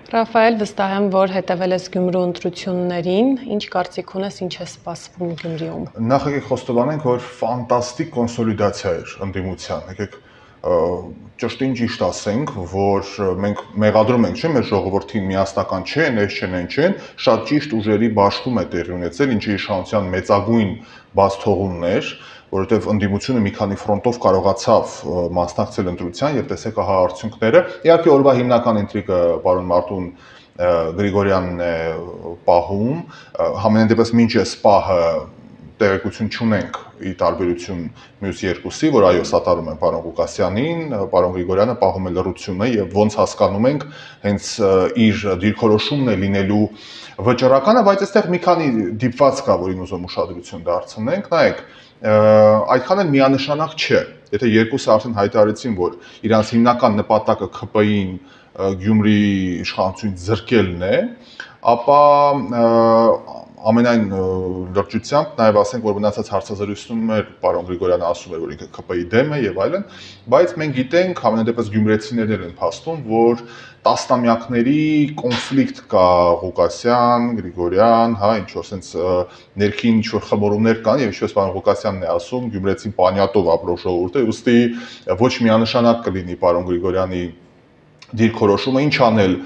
Ռաֆայել, վստահ եմ, որ հետևել ես Գյումրու ընտրություններին, ինչ կարծիք ունես, ինչ է սպասվում Գյումրիում։ Նախ եկեք խոստովանենք, որ ֆանտաստիկ կոնսոլիդացիա էր ընդդիմության։ Եկեք ճշտին ճիշտ ասենք, որ մենք մեղադրում ենք, չէ՞, մեր ժողովրդին միասնական չեն, այս չեն, այն չեն, շատ ճիշտ ուժերի բաշխում է տեղի ունեցել, ինչի իշխանության մեծագույն բացթողումն էր, որովհետև ընդդիմությունը մի քանի ֆրոնտով կարողացավ մասնակցել ընտրության եւ տեսեք ահա արդյունքները։ Իհարկե օրվա հիմնական ինտրիգը պարոն Մարտուն Գրիգորյանն է պահում, համենայն դեպս մինչ այս պահը տեղեկություն չունենք ի տարբերություն մյուս երկուսի, որ այո սատարում են պարոն Ղուկասյանին, պարոն Գրիգորյանը պահում է լռությունը եւ ոնց հասկանում ենք հենց իր դիրքորոշումն է լինելու վճռականը, բայց այստեղ մի քանի դիպված կա, որին ուզում ուշադրություն դարձնենք, նայեք, այդքան էլ միանշանակ չէ։ Եթե երկուսը արդեն հայտարարեցին, որ իրանց հիմնական նպատակը ՔՊ-ին Գյումրի իշխանությունից զրկելն է, ապա ամենայն լրջությամբ նաև ասենք, որ մնացած հարցազրույցում էր պարոն Գրիգորյանը ասում էր, որ ինքը ՔՊ-ի դեմ է եւ այլն, բայց մենք գիտենք, ամենադեպս գյումրեցիներն են փաստում, որ տասնամյակների կոնֆլիկտ կա Ղուկասյան, Գրիգորյան, հա, ինչ որ sense ներքին ինչ որ խմորումներ կան եւ ինչպես պարոն Ղուկասյանն է ասում, գյումրեցին պանյատով ապրող ժողովուրդ է, ուստի ոչ միանշանակ կլինի պարոն Գրիգորյանի դիրքորոշումը, ինչ անել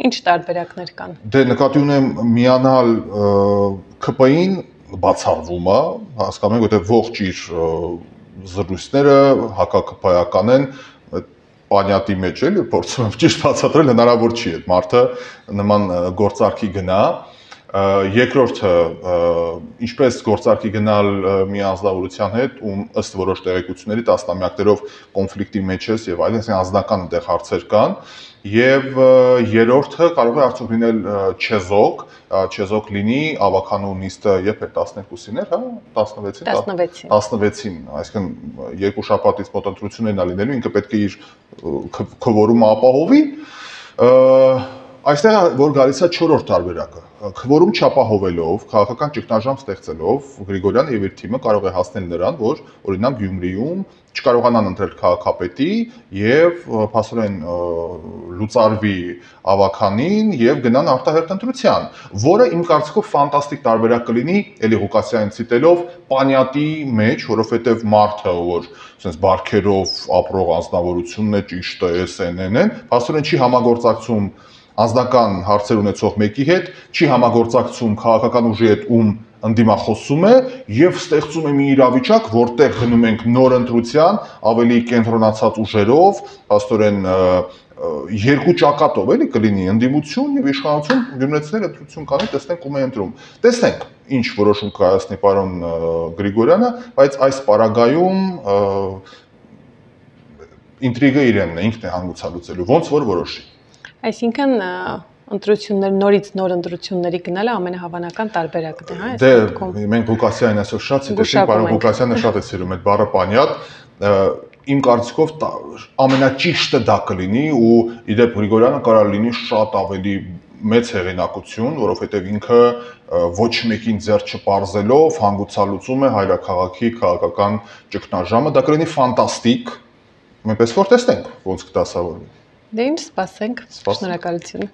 Ինչ տարբերակներ կան։ Դե նկատի ունեմ միանալ ՔՊ-ին բացառվում է, հասկանում եք, որտեղ ողջ իր զրույցները հակաքփայական են, պանյատի մեջ էլի փորձում եմ ճիշտ բացատրել, հնարավոր չի այդ մարդը նման գործարքի գնա։ Երկրորդը, ինչպես գործարքի գնալ մի անձնավորության հետ, ում ըստ որոշ տեղեկությունների տասնամյակներով կոնֆլիկտի մեջ ես եւ այլն, այսինքն անձնական այնտեղ հարցեր կան, եւ երրորդը կարող է արդյոք լինել չեզոք լինի ավականու նիստը երբ է 12-ին էր, հա, 16-ին, այսինքն երկու շաբաթից մոտ ընտրություններն ա լինելու, ինքը պետք է իր քվորումը ապահովի։ Այստեղ որ գալիս է 4-րդ տարբերակը, քվորում չապահովելով, քաղաքական ճգնաժամ ստեղծելով, Գրիգորյանը եւ իր թիմը կարող է հասնել նրան, որ օրինակ Գյումրիում չկարողանան ընտրել քաղաքապետի եւ փաստորեն լուծարվի ավականին եւ գնան արտահերթ ընտրության, որը իմ կարծիքով ֆանտաստիկ տարբերակ կլինի էլի Ղուկասյանին ցիտելով պանյատի մեջ, որովհետեւ մարդը, որ sense բարքերով ապրող անձնավորությունն է, ճիշտ է, SNN-ն, փաստորեն չի համագործակցում անձնական հարցեր ունեցող մեկի հետ, չի համագործակցում քաղաքական ուժի հետ, ում ընդդիմախոսում է եւ ստեղծում է մի իրավիճակ, որտեղ գնում ենք նոր ընտրության, ավելի կենտրոնացած ուժերով, փաստորեն երկու ճակատով էլի կլինի ընդդիմություն եւ իշխանություն, գյումրեցիները ընտրություն կանի, տեսնենք ում է ընտրում։ Տեսնենք ինչ որոշում կայացնի պարոն Գրիգորյանը, բայց այս պարագայում ինտրիգը իրենն է, ինքն է հանգուցալուծելու, ոնց որ որոշի։ Այսինքն ընտրություններ նորից նոր ընտրությունների գնալը ամենահավանական տարբերակն է, հա, Դե մենք Ղուկասյանին այսօր շատ ցիտեցինք, պարոն Ղուկասյանը շատ է սիրում այդ բառը պանյատ, իմ կարծիքով ամենաճիշտը դա կլինի ու իդեպ Գրիգորյանը կարող լինի շատ ավելի մեծ հեղինակություն, որովհետև ինքը ոչ մեկին ձեռ չպարզելով հանգուցալուծում է հայրաքաղաքի քաղաքական ճգնաժամը, դա կլինի ֆանտաստիկ, մենք պես որ տեսնենք ոնց կդասավորվի։ Դե ինչ սպասենք, շնորհակալություն։